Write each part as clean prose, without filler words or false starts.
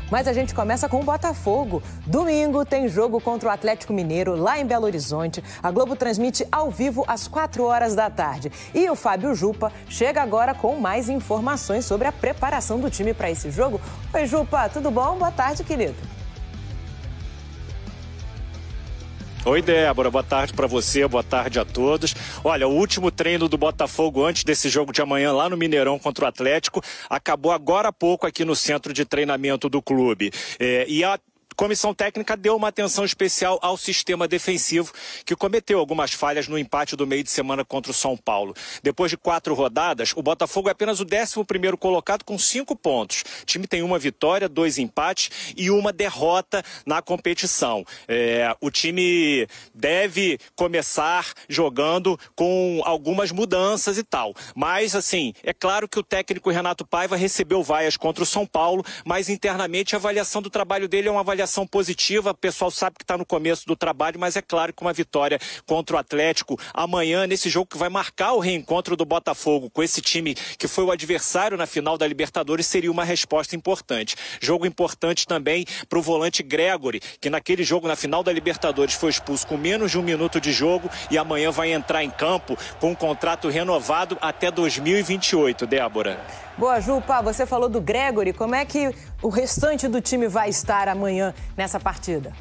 Mas a gente começa com o Botafogo. Domingo tem jogo contra o Atlético Mineiro, lá em Belo Horizonte. A Globo transmite ao vivo às 4 horas da tarde. E o Fábio Jupa chega agora com mais informações sobre a preparação do time para esse jogo. Oi, Jupa, tudo bom? Boa tarde, querido. Oi, Débora, boa tarde para você, boa tarde a todos. Olha, o último treino do Botafogo antes desse jogo de amanhã lá no Mineirão contra o Atlético acabou agora há pouco aqui no centro de treinamento do clube. E a comissão técnica deu uma atenção especial ao sistema defensivo, que cometeu algumas falhas no empate do meio de semana contra o São Paulo. Depois de 4 rodadas, o Botafogo é apenas o 11º colocado com 5 pontos. O time tem 1 vitória, 2 empates e 1 derrota na competição. O time deve começar jogando com algumas mudanças e tal. Mas, assim, é claro que o técnico Renato Paiva recebeu vaias contra o São Paulo, mas internamente a avaliação do trabalho dele é uma avaliação positiva. O pessoal sabe que está no começo do trabalho, mas é claro que uma vitória contra o Atlético amanhã, nesse jogo que vai marcar o reencontro do Botafogo com esse time que foi o adversário na final da Libertadores, seria uma resposta importante. Jogo importante também para o volante Gregori, que naquele jogo na final da Libertadores foi expulso com menos de 1 minuto de jogo e amanhã vai entrar em campo com um contrato renovado até 2028, Débora. Boa, Jupa, você falou do Gregori. Como é que o restante do time vai estar amanhã nessa partida?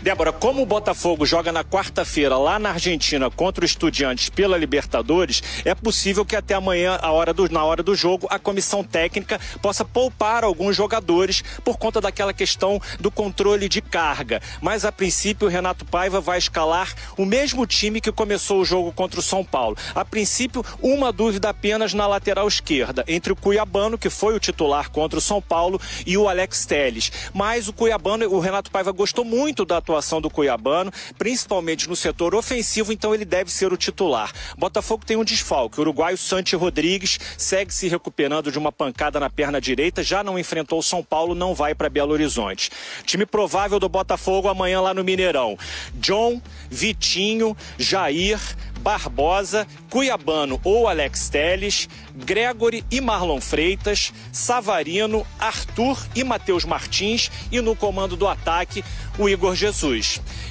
Débora, como o Botafogo joga na quarta-feira lá na Argentina contra o Estudiantes pela Libertadores, é possível que até amanhã, na hora do jogo, a comissão técnica possa poupar alguns jogadores por conta daquela questão do controle de carga. Mas, a princípio, o Renato Paiva vai escalar o mesmo time que começou o jogo contra o São Paulo. A princípio, uma dúvida apenas na lateral esquerda, entre o Cuiabano, que foi o titular contra o São Paulo, e o Alex Telles. Mas o Cuiabano, o Renato Paiva gostou muito da atuação do Cuiabano, principalmente no setor ofensivo, então ele deve ser o titular. Botafogo tem um desfalque. O uruguaio Santi Rodrigues segue se recuperando de uma pancada na perna direita, já não enfrentou o São Paulo, não vai para Belo Horizonte. Time provável do Botafogo amanhã lá no Mineirão: John, Vitinho, Jair, Barbosa, Cuiabano ou Alex Telles, Gregori e Marlon Freitas, Savarino, Arthur e Matheus Martins, e no comando do ataque, o Igor Jesus.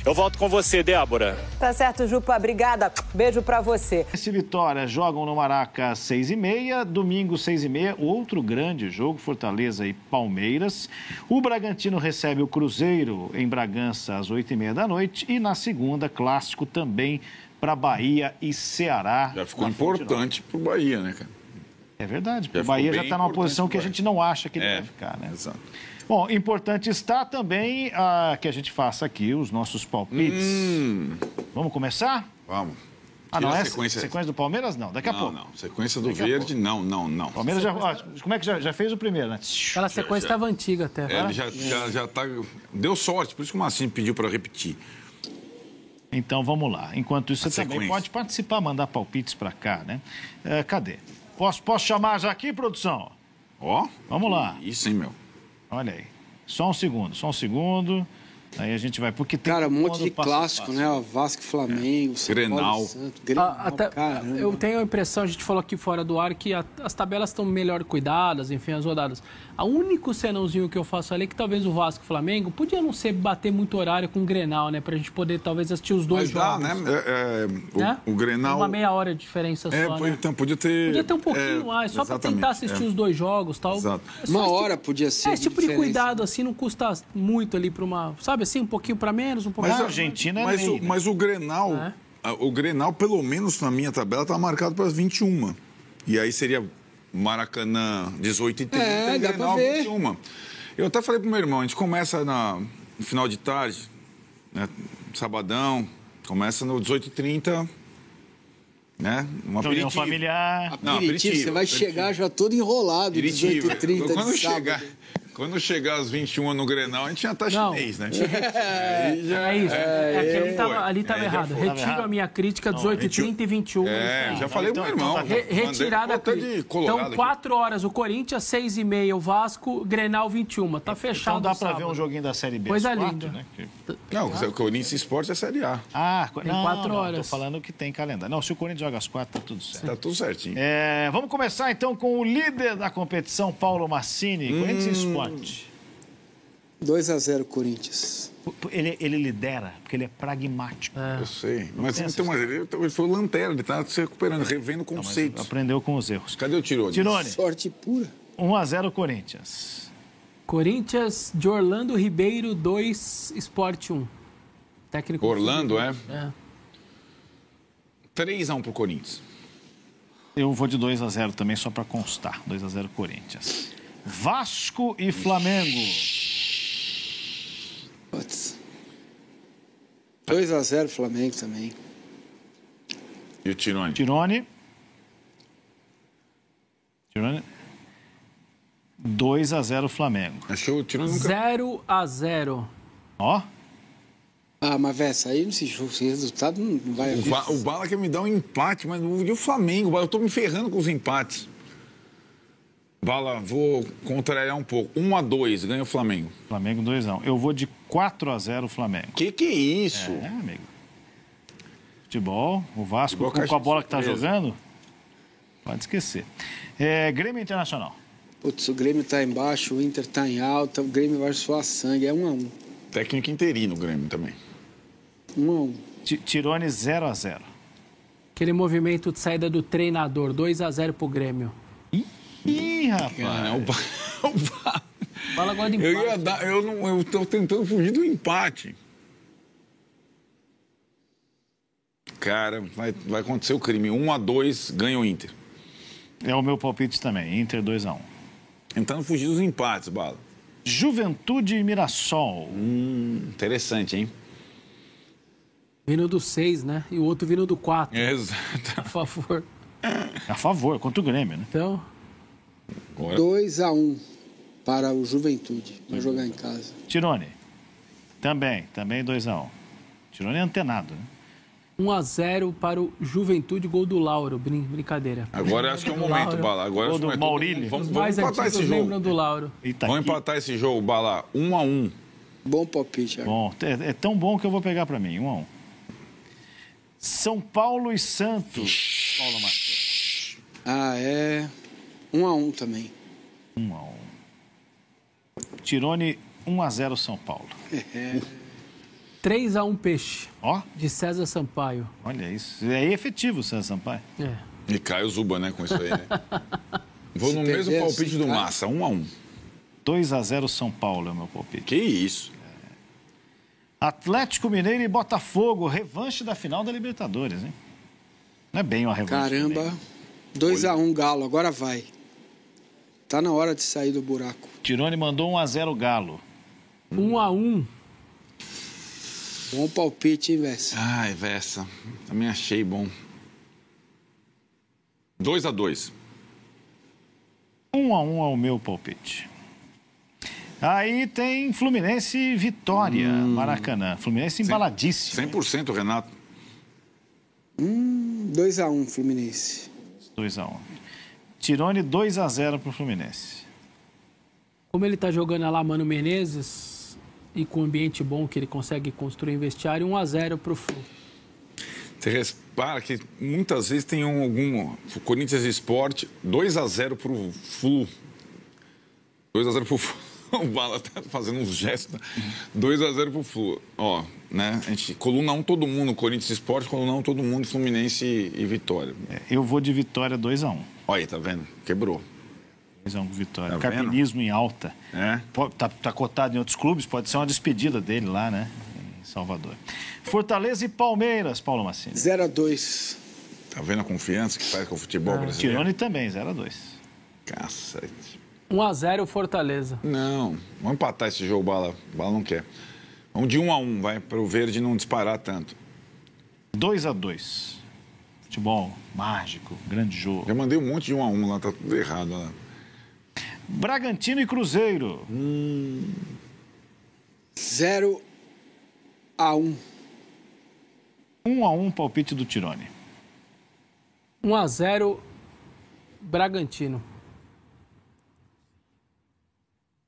Eu volto com você, Débora. Tá certo, Jupa. Obrigada. Beijo pra você. Esse Vitória jogam no Maraca às 6h30, domingo 6h30, outro grande jogo, Fortaleza e Palmeiras. O Bragantino recebe o Cruzeiro em Bragança às 8h30 da noite e na segunda, clássico também para Bahia e Ceará. Já ficou importante para o Bahia, né, cara? É verdade, o Bahia já está numa posição que a gente não acha que ele deve ficar, né? Exato. Bom, importante está também que a gente faça aqui os nossos palpites. Vamos começar? Vamos. Não é sequência do Palmeiras? Não, daqui a pouco. Não, sequência do Verde, não. Palmeiras como é que já fez o primeiro, né? Aquela sequência estava antiga até. Ele já tá... Deu sorte, por isso que o Massinho pediu para repetir. Então, vamos lá. Enquanto isso, você também pode participar, mandar palpites para cá, né? Cadê? Posso chamar já aqui, produção? Vamos lá. Isso, hein, meu? Olha aí. Só um segundo. Aí a gente vai... Porque tem um monte de clássico, né? Vasco e Flamengo, Grenal. Eu tenho a impressão, a gente falou aqui fora do ar, que as tabelas estão melhor cuidadas, enfim, as rodadas. O único senãozinho que eu faço ali é que talvez o Vasco e o Flamengo podia não ser bater muito horário com o Grenal, né? Pra gente poder talvez assistir os dois jogos. Mas dá, né? O Grenal... Uma meia hora de diferença só, né? Então, podia ter um pouquinho mais, só pra tentar assistir os dois jogos e tal. Exato. Uma hora podia ser. Esse tipo de cuidado, assim, não custa muito ali pra uma... Sabe assim, um pouquinho pra menos, um pouquinho... Mas a Argentina mas o Grenal... O Grenal, pelo menos na minha tabela, tá marcado para as 21. E aí seria Maracanã 18h30 e Grenal 21. Eu até falei pro meu irmão, a gente começa no final de tarde, né, sabadão, começa no 18h30, né? Um aperitivo. Familiar. Aperitivo, você vai chegar já todo enrolado, 18h30 quando de sábado. Quando chegar às 21 no Grenal, a gente já tá chinês, né? É isso. Ali estava errado. Retiro a minha crítica, 18h30 e 21. Já falei pro meu irmão. Retirada aqui. Então, 4 horas o Corinthians, 6h30 o Vasco, Grenal 21. Tá fechado. Então dá pra ver um joguinho da Série B. Coisa linda. Né? Não, o Corinthians Esporte é Série A. Tem 4 horas. Tô falando que tem calendário. Não, se o Corinthians joga às 4, tá tudo certo. Tá tudo certinho. Vamos começar então com o líder da competição, Paulo Massini, Corinthians Esporte. 2-0 Corinthians. Ele lidera, porque ele é pragmático. Eu sei. Mas ele foi o lanterna, ele tá se recuperando, revendo conceitos. Aprendeu com os erros. Cadê o Tirone? Sorte pura. 1-0 Corinthians. Corinthians de Orlando Ribeiro, 2, Sport 1. Técnico Orlando, é? 3-1 pro Corinthians. Eu vou de 2-0 também, só para constar. 2-0 Corinthians. Vasco e Flamengo. 2-0 Flamengo também. E o Tirone? Tirone. 2-0 Flamengo. Achou o Tirone nunca... 0-0. Ó. Mas essa aí, esse resultado não vai... O Bala quer me dar um empate, mas e o Flamengo? Eu tô me ferrando com os empates. Bala, vou contrariar um pouco. 1-2, ganha o Flamengo. Flamengo 2-1. Eu vou de 4-0 Flamengo. Que é isso? Amigo. Futebol, o Vasco com a bola que tá jogando, pode esquecer. Grêmio Internacional. Putz, o Grêmio tá embaixo, o Inter tá em alta, o Grêmio vai suar sangue, é 1-1. Técnico interino o Grêmio também. 1-1. Tirone 0-0. Aquele movimento de saída do treinador, 2-0 pro Grêmio. Ih, rapaz. Fala agora de empate. Eu tô tentando fugir do empate. Cara, vai acontecer o crime. 1-2, ganha o Inter. É o meu palpite também, Inter 2-1. Tentando fugir dos empates, Bala. Juventude e Mirassol. Interessante, hein? Vindo do 6, né? E o outro vindo do 4. Exato. A favor. A favor, contra o Grêmio, né? Então... 2-1 para o Juventude. Vai jogar em casa. Tirone. Também 2-1. Tirone é antenado, né? 1-0 para o Juventude, gol do Lauro. Brincadeira. Agora acho que é o momento, Bala. Agora gol do Maurílio. Vamos empatar esse jogo. Lembram do Lauro. Vamos empatar esse jogo, Bala. 1-1. Bom palpite. Bom, é tão bom que eu vou pegar para mim. 1-1. São Paulo e Santos. Paulo Martins. 1-1 também. 1-1. Tirone, 1-0 São Paulo. 3-1 Peixe. Ó. De César Sampaio. Olha isso. É efetivo o César Sampaio. E cai o Zuba, né, com isso aí, né? Vou no mesmo palpite do Massa, 1-1. 2-0 São Paulo é o meu palpite. Que isso? Atlético Mineiro e Botafogo, revanche da final da Libertadores, hein? Não é bem uma revanche. Caramba, 2-1 Galo, agora vai. Tá na hora de sair do buraco. Tirone mandou 1-0 Galo. 1-1. Bom palpite, hein, Vessa? Ai, Vessa, também achei bom. 2-2. 1-1 é o meu palpite. Aí tem Fluminense e Vitória, Maracanã. Fluminense embaladíssimo. 100% Renato. 2-1 Fluminense. 2-1. Tirone 2-0 pro Fluminense. Como ele tá jogando lá, Mano Menezes, e com um ambiente bom que ele consegue construir em vestiário, 1-0 pro Flu. Você repara que muitas vezes tem algum Corinthians Esporte, 2-0 pro Flu. 2-0 pro Flu. O Bala tá fazendo uns gestos. 2-0 pro Flu. Ó, né? A gente, coluna 1 todo mundo, Corinthians Esporte, coluna 1 todo mundo, Fluminense e Vitória. Eu vou de Vitória 2-1. Olha aí, tá vendo? Quebrou. 2-1 Vitória. Tá Carpinismo em alta. É? Tá cotado em outros clubes, pode ser uma despedida dele lá, né? Em Salvador. Fortaleza e Palmeiras, Paulo Massini. 0-2. Tá vendo a confiança que faz com o futebol brasileiro? Tirone também, 0-2. Cacete. 1-0 Fortaleza. Não, vamos empatar esse jogo, Bala. Bala não quer. Vamos de 1-1, vai, para o Verde não disparar tanto. 2-2. Futebol mágico, grande jogo. Já mandei um monte de 1-1 lá, tá tudo errado lá. Bragantino e Cruzeiro. 0-1. 1-1, palpite do Tirone. 1-0, Bragantino.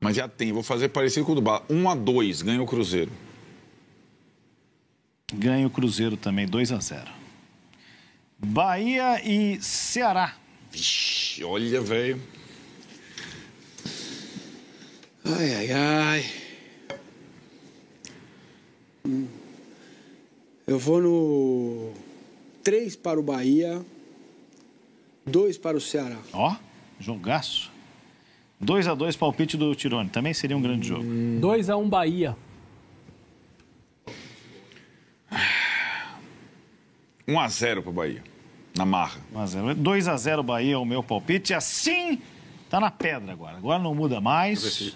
Mas já tem, vou fazer parecido com o do Bala. 1-2, ganha o Cruzeiro. Ganha o Cruzeiro também, 2-0. Bahia e Ceará. Vixe, olha, velho. Ai, ai, ai. Eu vou no 3 para o Bahia, 2 para o Ceará. Ó, jogaço. 2-2, palpite do Tirone. Também seria um grande jogo. 2-1 Bahia. 1-0 pro Bahia. Na marra. 2-0 Bahia é o meu palpite. Assim, tá na pedra agora. Agora não muda mais.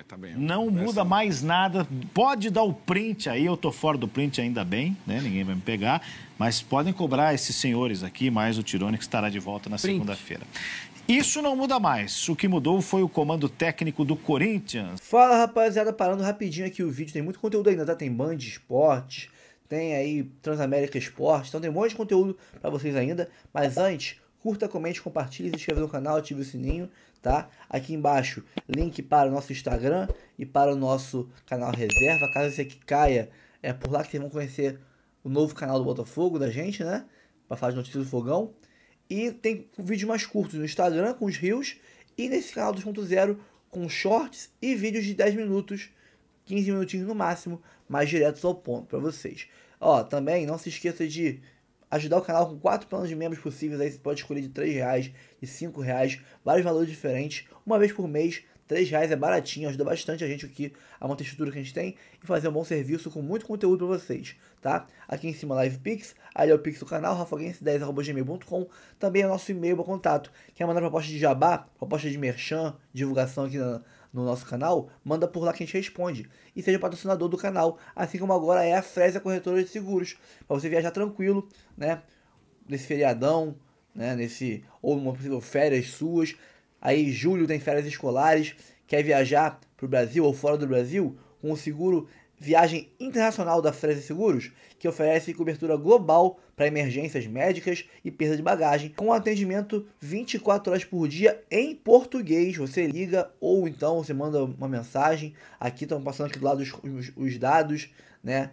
Tá bem. Não muda mais nada. Pode dar o print aí. Eu tô fora do print ainda bem, né? Ninguém vai me pegar. Mas podem cobrar esses senhores aqui, mais o Tirone, que estará de volta na segunda-feira. Isso não muda mais. O que mudou foi o comando técnico do Corinthians. Fala, rapaziada, parando rapidinho aqui o vídeo. Tem muito conteúdo ainda, tá? Tem Band Esportes, tem aí Transamérica Esportes. Então tem um monte de conteúdo pra vocês ainda. Mas antes, curta, comente, compartilhe, se inscreva no canal, ative o sininho, tá? Aqui embaixo, link para o nosso Instagram e para o nosso canal Reserva. Caso esse aqui caia, é por lá que vocês vão conhecer o novo canal do Botafogo, da gente, né? Pra falar de notícias do Fogão. E tem vídeos mais curtos no Instagram com os reels e nesse canal 2.0 com shorts e vídeos de 10 minutos, 15 minutinhos no máximo, mais diretos ao ponto para vocês. Ó, também não se esqueça de ajudar o canal com 4 planos de membros possíveis. Aí você pode escolher de R$3 e R$5, vários valores diferentes, uma vez por mês. R$3 é baratinho, ajuda bastante a gente aqui a manter a estrutura que a gente tem e fazer um bom serviço com muito conteúdo para vocês, tá? Aqui em cima, Live Pix, aí é o Pix do canal, rafaguense10@gmail.com, também é o nosso e-mail para contato. Quer mandar proposta de jabá, proposta de merchan, divulgação aqui no nosso canal, manda por lá que a gente responde. E seja patrocinador do canal, assim como agora é a Frezia Corretora de Seguros, para você viajar tranquilo, né? Nesse feriadão, né? Ou uma possível férias suas. Aí julho tem férias escolares, quer viajar para o Brasil ou fora do Brasil, com o seguro Viagem Internacional da Frezia Seguros, que oferece cobertura global para emergências médicas e perda de bagagem, com atendimento 24 horas por dia em português. Você liga ou então você manda uma mensagem. Aqui estão passando aqui do lado os dados, né?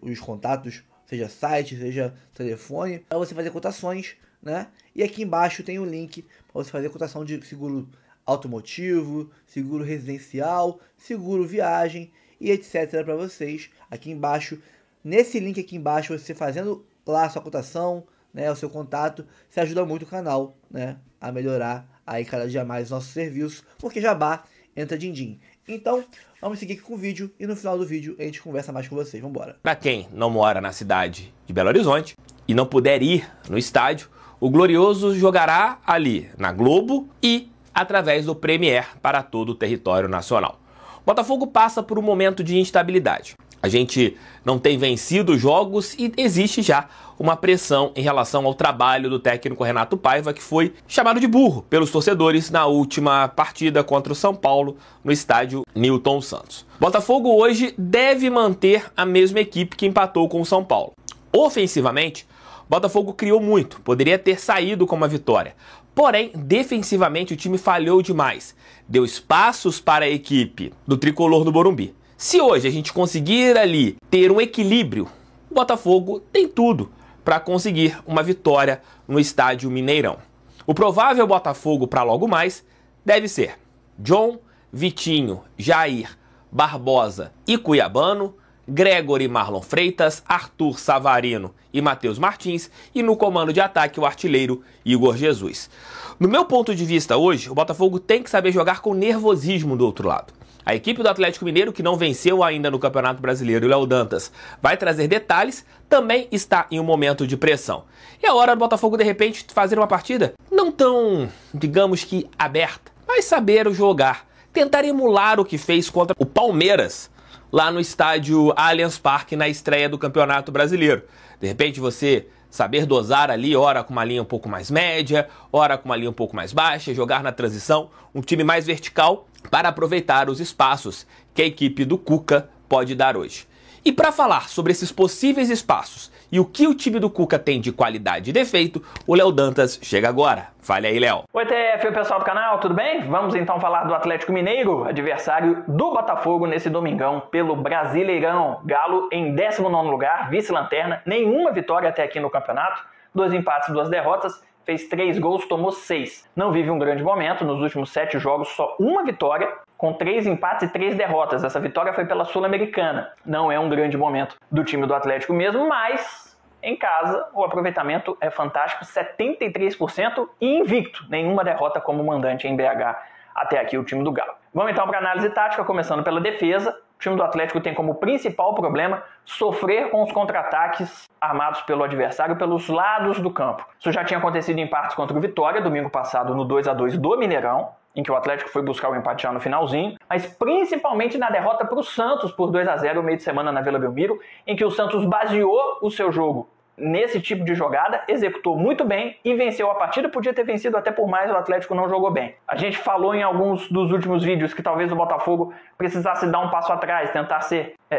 Os contatos, seja site, seja telefone, para você fazer cotações, né? E aqui embaixo tem o link para você fazer cotação de seguro automotivo, seguro residencial, seguro viagem e etc. para vocês. Aqui embaixo, nesse link aqui embaixo, você fazendo lá a sua cotação, né, o seu contato, você ajuda muito o canal, né, a melhorar aí cada dia mais o nosso serviço, porque jabá entra din-din. Então, vamos seguir aqui com o vídeo e no final do vídeo a gente conversa mais com vocês. Vamos embora. Para quem não mora na cidade de Belo Horizonte e não puder ir no estádio, o Glorioso jogará ali na Globo e através do Premier para todo o território nacional. O Botafogo passa por um momento de instabilidade. A gente não tem vencido jogos e existe já uma pressão em relação ao trabalho do técnico Renato Paiva, que foi chamado de burro pelos torcedores na última partida contra o São Paulo no estádio Newton Santos. Botafogo hoje deve manter a mesma equipe que empatou com o São Paulo. Ofensivamente, Botafogo criou muito, poderia ter saído com uma vitória. Porém, defensivamente o time falhou demais. Deu espaços para a equipe do tricolor do Morumbi. Se hoje a gente conseguir ali ter um equilíbrio, o Botafogo tem tudo para conseguir uma vitória no estádio Mineirão. O provável Botafogo para logo mais deve ser John, Vitinho, Jair, Barbosa e Cuiabano, Gregory Marlon Freitas, Arthur Savarino e Matheus Martins, e no comando de ataque o artilheiro Igor Jesus. No meu ponto de vista hoje, o Botafogo tem que saber jogar com nervosismo do outro lado. A equipe do Atlético Mineiro, que não venceu ainda no Campeonato Brasileiro, e o Léo Dantas vai trazer detalhes, também está em um momento de pressão. E é hora do Botafogo, de repente, fazer uma partida não tão, digamos que, aberta, mas saber jogar. Tentar emular o que fez contra o Palmeiras, lá no estádio Allianz Parque, na estreia do Campeonato Brasileiro. De repente você Saber dosar ali, ora com uma linha um pouco mais média, ora com uma linha um pouco mais baixa, jogar na transição, um time mais vertical para aproveitar os espaços que a equipe do Cuca pode dar hoje. E para falar sobre esses possíveis espaços e o que o time do Cuca tem de qualidade e defeito, o Léo Dantas chega agora. Fale aí, Léo. Oi, TF, o pessoal do canal, tudo bem? Vamos então falar do Atlético Mineiro, adversário do Botafogo nesse domingão pelo Brasileirão. Galo em 19º lugar, vice-lanterna, nenhuma vitória até aqui no campeonato, 2 empates, 2 derrotas, fez 3 gols, tomou 6. Não vive um grande momento, nos últimos 7 jogos só uma vitória, com 3 empates e 3 derrotas. Essa vitória foi pela Sul-Americana. Não é um grande momento do time do Atlético mesmo, mas em casa o aproveitamento é fantástico, 73% e invicto. Nenhuma derrota como mandante em BH até aqui o time do Galo. Vamos então para a análise tática, começando pela defesa. O time do Atlético tem como principal problema sofrer com os contra-ataques armados pelo adversário pelos lados do campo. Isso já tinha acontecido em partes contra o Vitória, domingo passado no 2-2 do Mineirão, em que o Atlético foi buscar o empate já no finalzinho, mas principalmente na derrota para o Santos por 2-0 no meio de semana na Vila Belmiro, em que o Santos baseou o seu jogo nesse tipo de jogada, executou muito bem e venceu a partida. Podia ter vencido até por mais, o Atlético não jogou bem. A gente falou em alguns dos últimos vídeos que talvez o Botafogo precisasse dar um passo atrás, tentar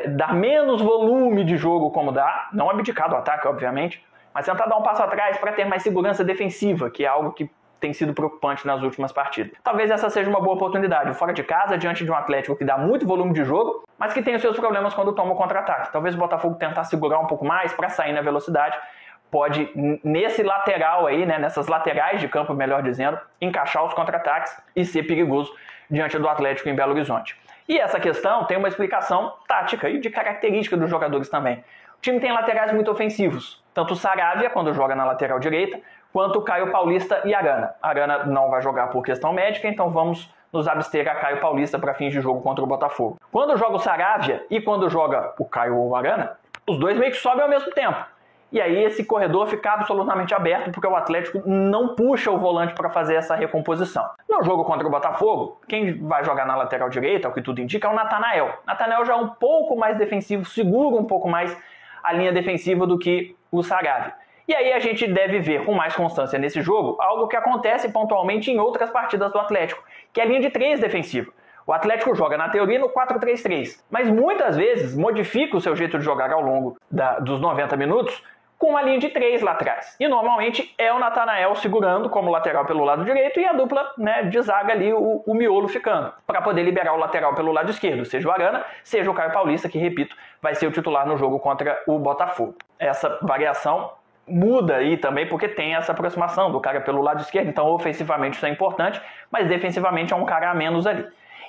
dar menos volume de jogo como dá, não abdicar do ataque, obviamente, mas tentar dar um passo atrás para ter mais segurança defensiva, que é algo que tem sido preocupante nas últimas partidas. Talvez essa seja uma boa oportunidade, fora de casa, diante de um Atlético que dá muito volume de jogo, mas que tem os seus problemas quando toma o contra-ataque. Talvez o Botafogo tentar segurar um pouco mais para sair na velocidade, pode, nesse lateral aí, né, nessas laterais de campo, melhor dizendo, encaixar os contra-ataques e ser perigoso diante do Atlético em Belo Horizonte. E essa questão tem uma explicação tática e de característica dos jogadores também. O time tem laterais muito ofensivos, tanto o Saravia, quando joga na lateral direita, quanto o Caio Paulista e Arana. Arana não vai jogar por questão médica, então vamos nos abster a Caio Paulista para fins de jogo contra o Botafogo. Quando joga o Saravia e quando joga o Caio ou o Arana, os dois meio que sobem ao mesmo tempo. E aí esse corredor fica absolutamente aberto, porque o Atlético não puxa o volante para fazer essa recomposição. No jogo contra o Botafogo, quem vai jogar na lateral direita, o que tudo indica, é o Natanael. Natanael já é um pouco mais defensivo, segura um pouco mais a linha defensiva do que o Saravia. E aí a gente deve ver com mais constância nesse jogo algo que acontece pontualmente em outras partidas do Atlético, que é a linha de 3 defensiva. O Atlético joga na teoria no 4-3-3, mas muitas vezes modifica o seu jeito de jogar ao longo dos 90 minutos com uma linha de 3 lá atrás. E normalmente é o Natanael segurando como lateral pelo lado direito e a dupla, né, de zaga ali, o miolo ficando, para poder liberar o lateral pelo lado esquerdo, seja o Arana, seja o Caio Paulista, que, repito, vai ser o titular no jogo contra o Botafogo. Essa variação muda aí também porque tem essa aproximação do cara pelo lado esquerdo, então ofensivamente isso é importante, mas defensivamente é um cara a menos ali.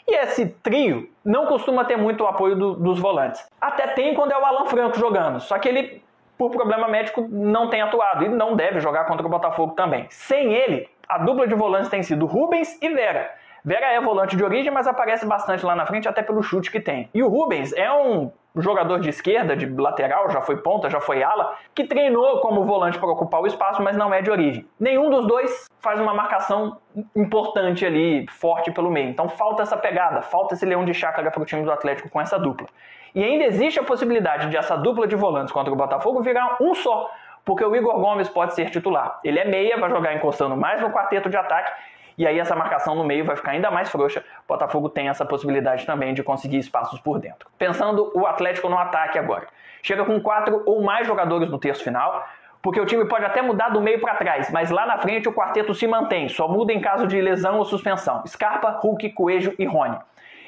E esse trio não costuma ter muito o apoio dos volantes. Até tem quando é o Alan Franco jogando, só que ele, por problema médico, não tem atuado e não deve jogar contra o Botafogo também. Sem ele, a dupla de volantes tem sido Rubens e Vera. Vera é volante de origem, mas aparece bastante lá na frente, até pelo chute que tem. E o Rubens é um jogador de esquerda, de lateral, já foi ponta, já foi ala, que treinou como volante para ocupar o espaço, mas não é de origem. Nenhum dos dois faz uma marcação importante ali, forte pelo meio. Então falta essa pegada, falta esse leão de chácara para o time do Atlético com essa dupla. E ainda existe a possibilidade de essa dupla de volantes contra o Botafogo virar um só, porque o Igor Gomes pode ser titular. Ele é meia, vai jogar encostando mais no quarteto de ataque, e aí essa marcação no meio vai ficar ainda mais frouxa. O Botafogo tem essa possibilidade também de conseguir espaços por dentro. Pensando o Atlético no ataque agora. Chega com 4 ou mais jogadores no terço final, porque o time pode até mudar do meio para trás, mas lá na frente o quarteto se mantém, só muda em caso de lesão ou suspensão. Scarpa, Hulk, Coelho e Rony.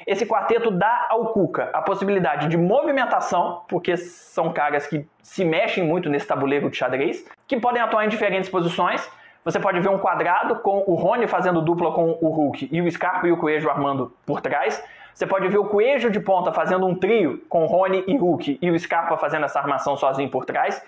Esse quarteto dá ao Cuca a possibilidade de movimentação, porque são caras que se mexem muito nesse tabuleiro de xadrez, que podem atuar em diferentes posições. Você pode ver um quadrado com o Rony fazendo dupla com o Hulk e o Scarpa e o Coelho armando por trás. Você pode ver o Coelho de ponta fazendo um trio com o Rony e Hulk e o Scarpa fazendo essa armação sozinho por trás.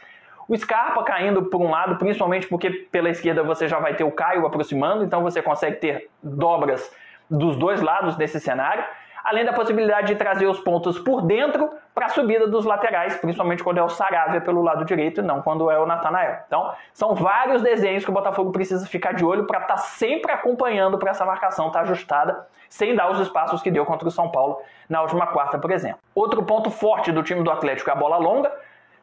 O Scarpa caindo por um lado, principalmente porque pela esquerda você já vai ter o Caio aproximando, então você consegue ter dobras dos dois lados nesse cenário. Além da possibilidade de trazer os pontos por dentro para a subida dos laterais, principalmente quando é o Saravia pelo lado direito e não quando é o Natanael. Então, são vários desenhos que o Botafogo precisa ficar de olho para estar sempre acompanhando para essa marcação estar ajustada, sem dar os espaços que deu contra o São Paulo na última quarta, por exemplo. Outro ponto forte do time do Atlético é a bola longa.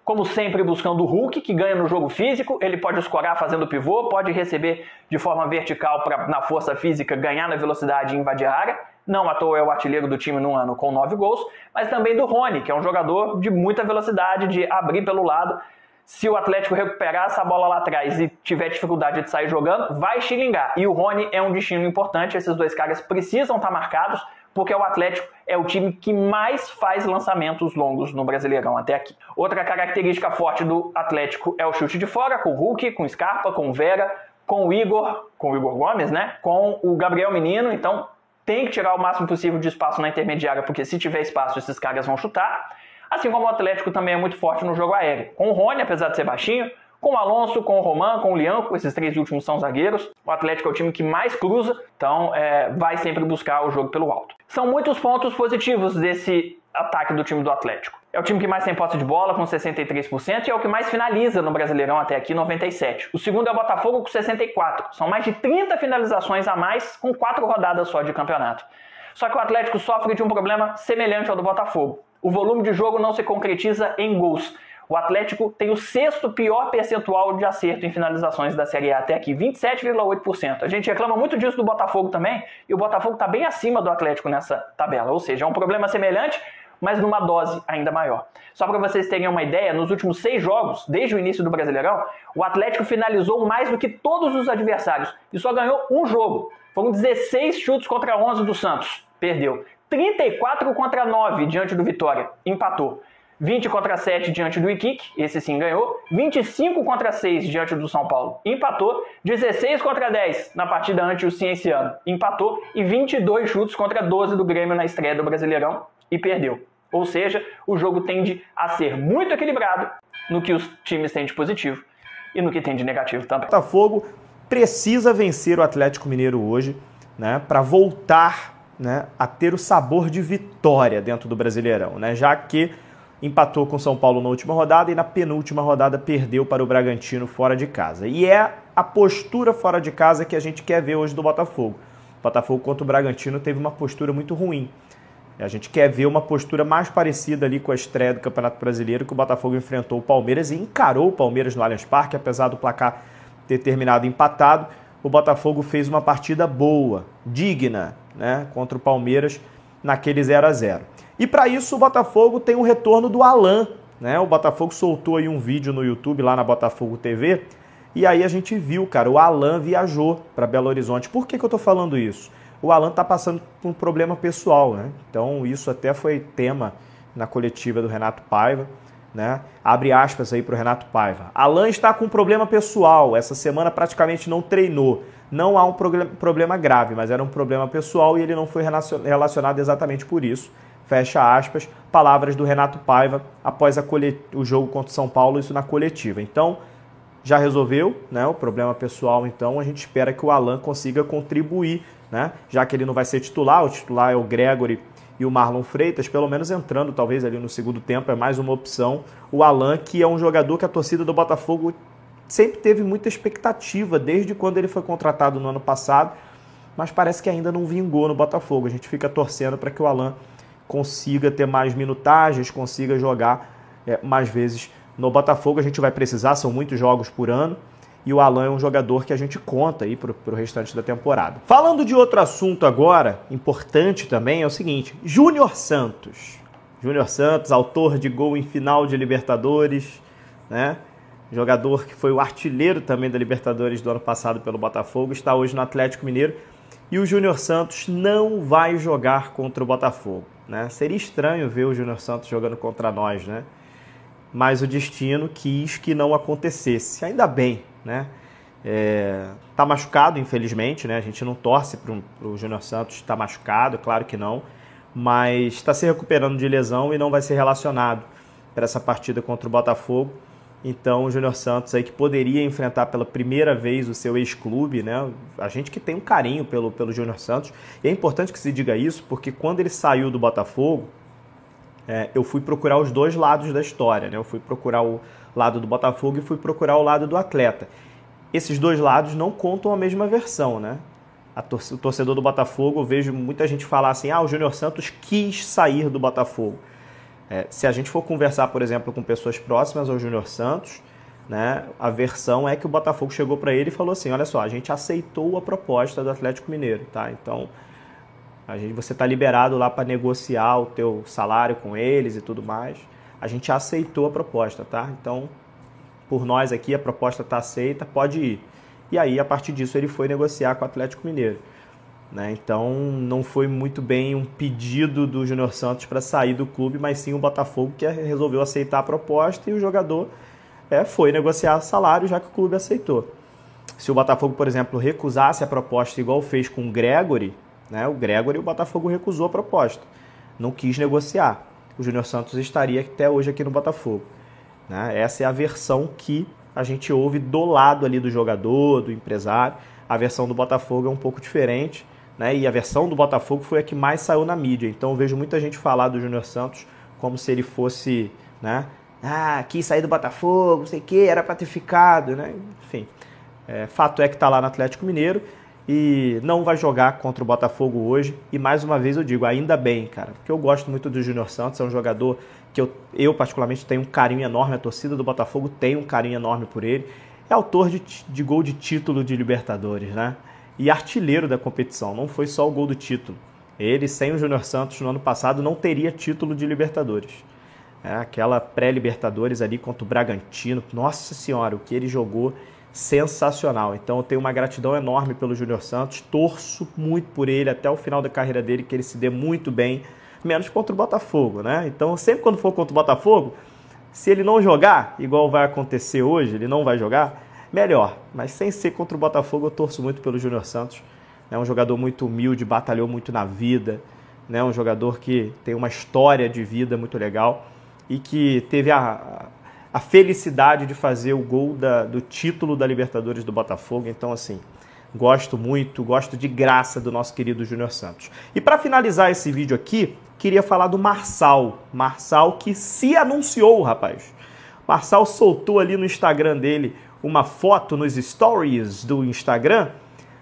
como sempre buscando o Hulk, que ganha no jogo físico, ele pode escorar fazendo pivô, pode receber de forma vertical para na força física ganhar na velocidade e invadir a área. Não à toa é o artilheiro do time no ano com 9 gols, mas também do Rony, que é um jogador de muita velocidade, de abrir pelo lado. Se o Atlético recuperar essa bola lá atrás e tiver dificuldade de sair jogando, vai xilingar. E o Rony é um destino importante, esses dois caras precisam estar marcados, porque o Atlético é o time que mais faz lançamentos longos no Brasileirão até aqui. Outra característica forte do Atlético é o chute de fora, com o Hulk, com o Scarpa, com o Vera, com o Igor Gomes, né? Com o Gabriel Menino. Então tem que tirar o máximo possível de espaço na intermediária, porque se tiver espaço esses caras vão chutar. Assim como o Atlético também é muito forte no jogo aéreo. Com o Rony, apesar de ser baixinho, com o Alonso, com o Roman, com o Lianco, esses 3 últimos são zagueiros. O Atlético é o time que mais cruza, então vai sempre buscar o jogo pelo alto. São muitos pontos positivos desse ataque do time do Atlético. É o time que mais tem posse de bola, com 63%, e é o que mais finaliza no Brasileirão até aqui, 97%. O segundo é o Botafogo, com 64%. São mais de 30 finalizações a mais, com 4 rodadas só de campeonato. Só que o Atlético sofre de um problema semelhante ao do Botafogo. O volume de jogo não se concretiza em gols. O Atlético tem o 6º pior percentual de acerto em finalizações da Série A até aqui, 27,8%. A gente reclama muito disso do Botafogo também, e o Botafogo está bem acima do Atlético nessa tabela. Ou seja, é um problema semelhante, mas numa dose ainda maior. Só para vocês terem uma ideia, nos últimos 6 jogos, desde o início do Brasileirão, o Atlético finalizou mais do que todos os adversários e só ganhou um jogo. Foram 16 chutes contra 11 do Santos, perdeu. 34 contra 9 diante do Vitória, empatou. 20 contra 7 diante do Iquique, esse sim ganhou. 25 contra 6 diante do São Paulo, empatou. 16 contra 10 na partida ante o Cienciano, empatou. E 22 chutes contra 12 do Grêmio na estreia do Brasileirão e perdeu. Ou seja, o jogo tende a ser muito equilibrado no que os times têm de positivo e no que tem de negativo também. O Botafogo precisa vencer o Atlético Mineiro hoje, né, para voltar, né, a ter o sabor de vitória dentro do Brasileirão, né, já que empatou com o São Paulo na última rodada e na penúltima rodada perdeu para o Bragantino fora de casa. E é a postura fora de casa que a gente quer ver hoje do Botafogo. O Botafogo contra o Bragantino teve uma postura muito ruim. A gente quer ver uma postura mais parecida ali com a estreia do Campeonato Brasileiro, que o Botafogo enfrentou o Palmeiras e encarou o Palmeiras no Allianz Parque, apesar do placar ter terminado empatado. O Botafogo fez uma partida boa, digna, né, contra o Palmeiras naquele 0-0. E para isso o Botafogo tem um retorno do Alan, né? O Botafogo soltou aí um vídeo no YouTube lá na Botafogo TV e aí a gente viu, cara, o Alan viajou para Belo Horizonte. Por que eu tô falando isso? O Alan tá passando por um problema pessoal, né? Então isso até foi tema na coletiva do Renato Paiva, né? Abre aspas aí pro Renato Paiva. Alan está com um problema pessoal, essa semana praticamente não treinou. Não há um problema grave, mas era um problema pessoal e ele não foi relacionado exatamente por isso. Fecha aspas, palavras do Renato Paiva após o jogo contra o São Paulo, isso na coletiva. Então, já resolveu, né, o problema pessoal, então a gente espera que o Alan consiga contribuir, né, já que ele não vai ser titular, o titular é o Gregory e o Marlon Freitas, pelo menos entrando talvez ali no segundo tempo, é mais uma opção. O Alan, que é um jogador que a torcida do Botafogo sempre teve muita expectativa, desde quando ele foi contratado no ano passado, mas parece que ainda não vingou no Botafogo. A gente fica torcendo para que o Alan consiga ter mais minutagens, consiga jogar mais vezes no Botafogo. A gente vai precisar, são muitos jogos por ano, e o Alan é um jogador que a gente conta aí para o restante da temporada. Falando de outro assunto agora, importante também, é o seguinte, Júnior Santos. Júnior Santos, autor de gol em final de Libertadores, né? Jogador que foi o artilheiro também da Libertadores do ano passado pelo Botafogo, está hoje no Atlético Mineiro, e o Júnior Santos não vai jogar contra o Botafogo, né? Seria estranho ver o Júnior Santos jogando contra nós, né? Mas o destino quis que não acontecesse. Ainda bem, né? Tá machucado, infelizmente, né? A gente não torce para o Júnior Santos estar machucado, claro que não, mas está se recuperando de lesão e não vai ser relacionado para essa partida contra o Botafogo. Então, o Júnior Santos aí que poderia enfrentar pela primeira vez o seu ex-clube, né? A gente que tem um carinho pelo Júnior Santos. E é importante que se diga isso, porque quando ele saiu do Botafogo, eu fui procurar os dois lados da história, né? Eu fui procurar o lado do Botafogo e fui procurar o lado do atleta. Esses dois lados não contam a mesma versão, né? O torcedor do Botafogo, eu vejo muita gente falar assim, o Júnior Santos quis sair do Botafogo. Se a gente for conversar, por exemplo, com pessoas próximas ao Júnior Santos, né, a versão é que o Botafogo chegou para ele e falou assim, olha só, a gente aceitou a proposta do Atlético Mineiro, tá? Então, você está liberado lá para negociar o teu salário com eles e tudo mais. A gente aceitou a proposta, tá? Então, por nós aqui, a proposta está aceita, pode ir. E aí, a partir disso, ele foi negociar com o Atlético Mineiro. Né? Então, não foi muito bem um pedido do Júnior Santos para sair do clube, mas sim o Botafogo que resolveu aceitar a proposta e o jogador foi negociar salário, já que o clube aceitou. Se o Botafogo, por exemplo, recusasse a proposta igual fez com o Gregory, né? O Botafogo recusou a proposta, não quis negociar. O Júnior Santos estaria até hoje aqui no Botafogo. Né? Essa é a versão que a gente ouve do lado ali do jogador, do empresário. A versão do Botafogo é um pouco diferente, né? E a versão do Botafogo foi a que mais saiu na mídia. Então eu vejo muita gente falar do Júnior Santos como se ele fosse, né? Quis sair do Botafogo, não sei o que, era para ter ficado, né? Enfim, fato é que está lá no Atlético Mineiro e não vai jogar contra o Botafogo hoje. E mais uma vez eu digo, ainda bem, cara, porque eu gosto muito do Júnior Santos, é um jogador que eu particularmente tenho um carinho enorme, a torcida do Botafogo tem um carinho enorme por ele. É autor de gol de título de Libertadores, né? E artilheiro da competição, não foi só o gol do título. Ele, sem o Júnior Santos no ano passado, não teria título de Libertadores. Aquela pré-Libertadores ali contra o Bragantino, nossa senhora, o que ele jogou, sensacional. Então eu tenho uma gratidão enorme pelo Júnior Santos, torço muito por ele até o final da carreira dele, que ele se dê muito bem, menos contra o Botafogo, né? Então sempre quando for contra o Botafogo, se ele não jogar, igual vai acontecer hoje, ele não vai jogar, melhor. Mas sem ser contra o Botafogo, eu torço muito pelo Júnior Santos. É um jogador muito humilde, batalhou muito na vida, né? Um jogador que tem uma história de vida muito legal e que teve a felicidade de fazer o gol do título da Libertadores do Botafogo. Então, assim, gosto muito, gosto de graça do nosso querido Júnior Santos. E para finalizar esse vídeo aqui, queria falar do Marçal. Marçal que se anunciou, rapaz. Marçal soltou ali no Instagram dele uma foto nos stories do Instagram,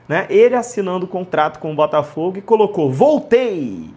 né? Ele assinando o contrato com o Botafogo e colocou, voltei!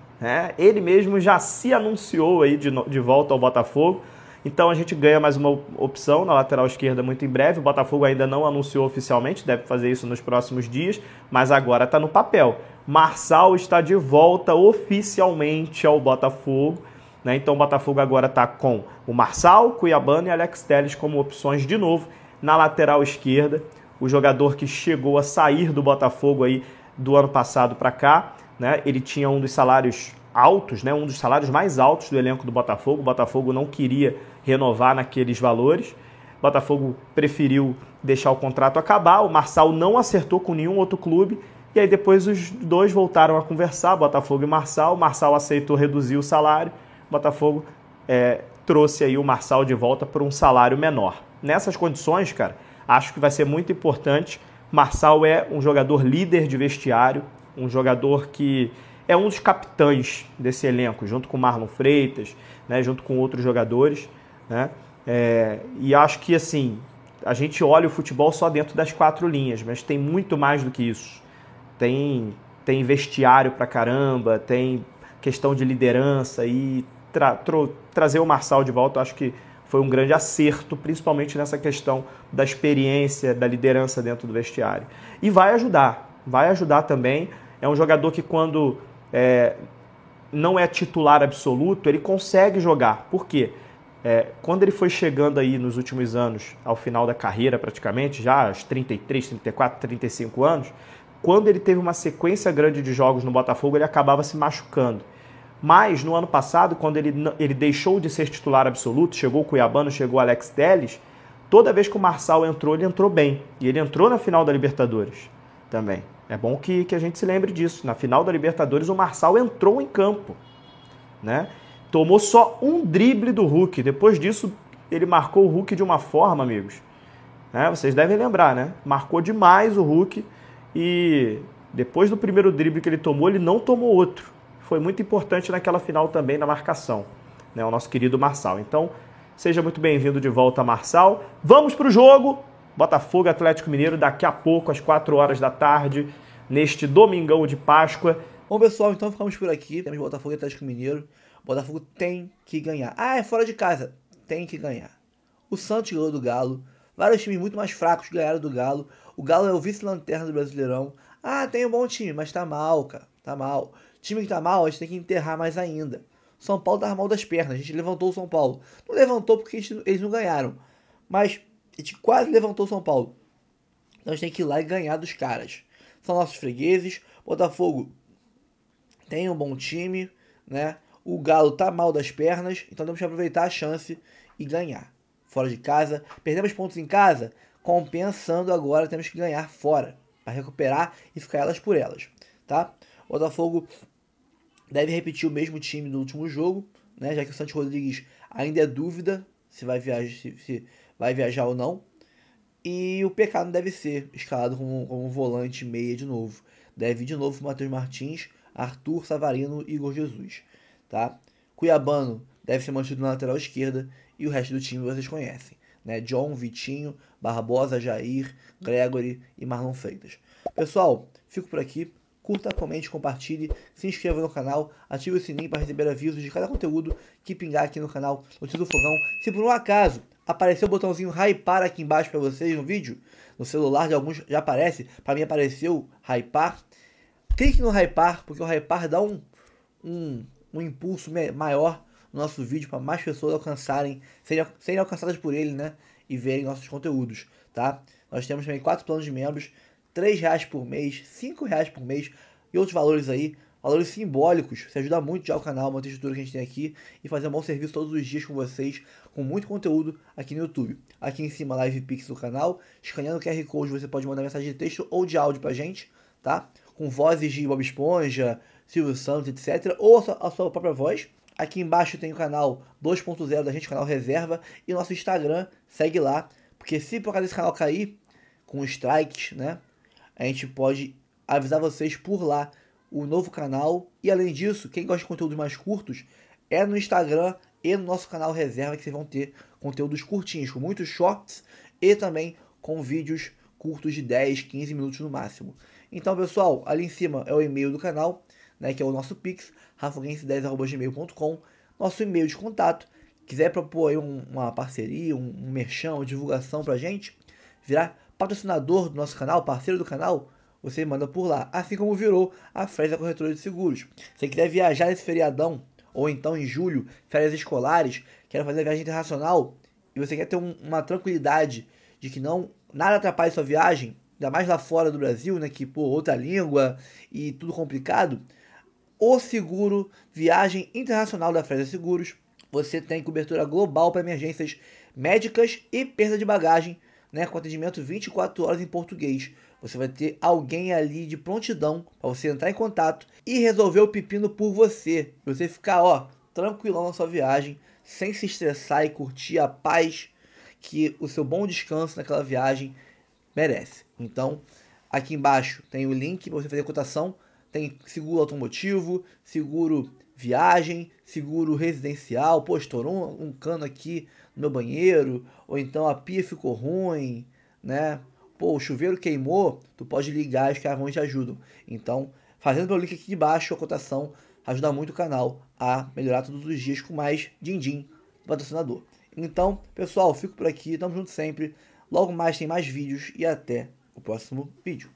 Ele mesmo já se anunciou aí de volta ao Botafogo. Então a gente ganha mais uma opção na lateral esquerda muito em breve. O Botafogo ainda não anunciou oficialmente, deve fazer isso nos próximos dias, mas agora está no papel. Marçal está de volta oficialmente ao Botafogo, né? Então o Botafogo agora está com o Marçal, Cuiabano e Alex Telles como opções de novo na lateral esquerda. O jogador que chegou a sair do Botafogo aí do ano passado para cá, né? Ele tinha um dos salários altos, né? Um dos salários mais altos do elenco do Botafogo. O Botafogo não queria renovar naqueles valores. O Botafogo preferiu deixar o contrato acabar. O Marçal não acertou com nenhum outro clube. E aí depois os dois voltaram a conversar, Botafogo e Marçal. O Marçal aceitou reduzir o salário. O Botafogo trouxe aí o Marçal de volta por um salário menor. Nessas condições, cara, acho que vai ser muito importante. Marçal é um jogador líder de vestiário, um jogador que é um dos capitães desse elenco, junto com o Marlon Freitas, né, junto com outros jogadores, né? E acho que, assim, a gente olha o futebol só dentro das quatro linhas, mas tem muito mais do que isso. Tem vestiário pra caramba, tem questão de liderança e trazer o Marçal de volta, acho que foi um grande acerto, principalmente nessa questão da experiência, da liderança dentro do vestiário. E vai ajudar também. É um jogador que quando não é titular absoluto, ele consegue jogar. Por quê? Quando ele foi chegando aí nos últimos anos, ao final da carreira praticamente, já aos 33, 34, 35 anos, quando ele teve uma sequência grande de jogos no Botafogo, ele acabava se machucando. Mas no ano passado, quando ele deixou de ser titular absoluto, chegou o Cuiabano, chegou o Alex Telles, toda vez que o Marçal entrou, ele entrou bem. E ele entrou na final da Libertadores também. É bom que a gente se lembre disso. Na final da Libertadores, o Marçal entrou em campo, né? Tomou só um drible do Hulk. Depois disso, ele marcou o Hulk de uma forma, amigos, né? Vocês devem lembrar, né? Marcou demais o Hulk e depois do primeiro drible que ele tomou, ele não tomou outro. Foi muito importante naquela final também na marcação, né? O nosso querido Marçal. Então, seja muito bem-vindo de volta, Marçal. Vamos para o jogo. Botafogo Atlético Mineiro daqui a pouco, às 4 horas da tarde, neste domingão de Páscoa. Bom, pessoal, então ficamos por aqui. Temos Botafogo e Atlético Mineiro. O Botafogo tem que ganhar. Ah, é fora de casa. Tem que ganhar. O Santos ganhou do Galo. Vários times muito mais fracos ganharam do Galo. O Galo é o vice-lanterna do Brasileirão. Ah, tem um bom time, mas tá mal, cara. Tá mal. Time que tá mal, a gente tem que enterrar mais ainda. São Paulo tava mal das pernas. A gente levantou o São Paulo. Não levantou porque eles não ganharam. Mas a gente quase levantou o São Paulo. Então a gente tem que ir lá e ganhar dos caras. São nossos fregueses. Botafogo tem um bom time, né? O Galo tá mal das pernas. Então temos que aproveitar a chance e ganhar. Fora de casa. Perdemos pontos em casa. Compensando agora, temos que ganhar fora. Para recuperar e ficar elas por elas. Tá? O Botafogo deve repetir o mesmo time do último jogo, né? Já que o Santos Rodrigues ainda é dúvida se vai viajar ou não. E o PK não deve ser escalado como um volante meia de novo. Deve ir de novo o Matheus Martins, Arthur, Savarino e Igor Jesus. Tá? Cuiabano deve ser mantido na lateral esquerda e o resto do time vocês conhecem. Né? John, Vitinho, Barbosa, Jair, Gregory e Marlon Freitas. Pessoal, fico por aqui. Curta, comente, compartilhe, se inscreva no canal, ative o sininho para receber avisos de cada conteúdo que pingar aqui no canal Notícias do Fogão. Se por um acaso aparecer o botãozinho hypar aqui embaixo para vocês no vídeo, no celular de alguns já aparece, para mim apareceu hypar. Clique no hypar, porque o hypar dá um impulso maior no nosso vídeo para mais pessoas alcançarem, serem alcançadas por ele, né? E verem nossos conteúdos, tá? Nós temos também 4 planos de membros, R$3 por mês, R$5 por mês e outros valores aí, valores simbólicos. Isso ajuda muito já o canal, manter a estrutura que a gente tem aqui e fazer um bom serviço todos os dias com vocês, com muito conteúdo aqui no YouTube. Aqui em cima, Live Pix do canal, escaneando o QR Code você pode mandar mensagem de texto ou de áudio pra gente, tá? Com vozes de Bob Esponja, Silvio Santos, etc. Ou a sua própria voz. Aqui embaixo tem o canal 2.0 da gente, o canal Reserva, e o nosso Instagram, segue lá, porque se por causa desse canal cair, com strikes, né? A gente pode avisar vocês por lá o novo canal. E além disso, quem gosta de conteúdos mais curtos, é no Instagram e no nosso canal Reserva que vocês vão ter conteúdos curtinhos, com muitos shorts e também com vídeos curtos de 10, 15 minutos no máximo. Então, pessoal, ali em cima é o e-mail do canal, né, que é o nosso Pix, rafoguense10@gmail.com, nosso e-mail de contato. Quiser propor aí uma parceria, um merchan, uma divulgação pra gente, virar patrocinador do nosso canal, parceiro do canal, você manda por lá. Assim como virou a Fresno Corretora de Seguros. Se você quiser viajar nesse feriadão, ou então em julho, férias escolares, quer fazer viagem internacional, e você quer ter uma tranquilidade de que nada atrapalhe sua viagem, ainda mais lá fora do Brasil, né, que, pô, outra língua e tudo complicado, o seguro Viagem Internacional da Fresno Seguros, você tem cobertura global para emergências médicas e perda de bagagem, né, com atendimento 24 horas em português. Você vai ter alguém ali de prontidão para você entrar em contato e resolver o pepino por você. Você ficar, ó, tranquilão na sua viagem, sem se estressar e curtir a paz que o seu bom descanso naquela viagem merece. Então, aqui embaixo tem o link para você fazer a cotação. Tem seguro automotivo, seguro viagem, seguro residencial. Pô, estourou um cano aqui no meu banheiro, ou então a pia ficou ruim, né? Pô, o chuveiro queimou, tu pode ligar, os caras vão e te ajudam. Então, fazendo pelo link aqui de baixo, a cotação ajuda muito o canal a melhorar todos os dias com mais din-din do patrocinador. Então, pessoal, fico por aqui, tamo junto sempre. Logo mais tem mais vídeos e até o próximo vídeo.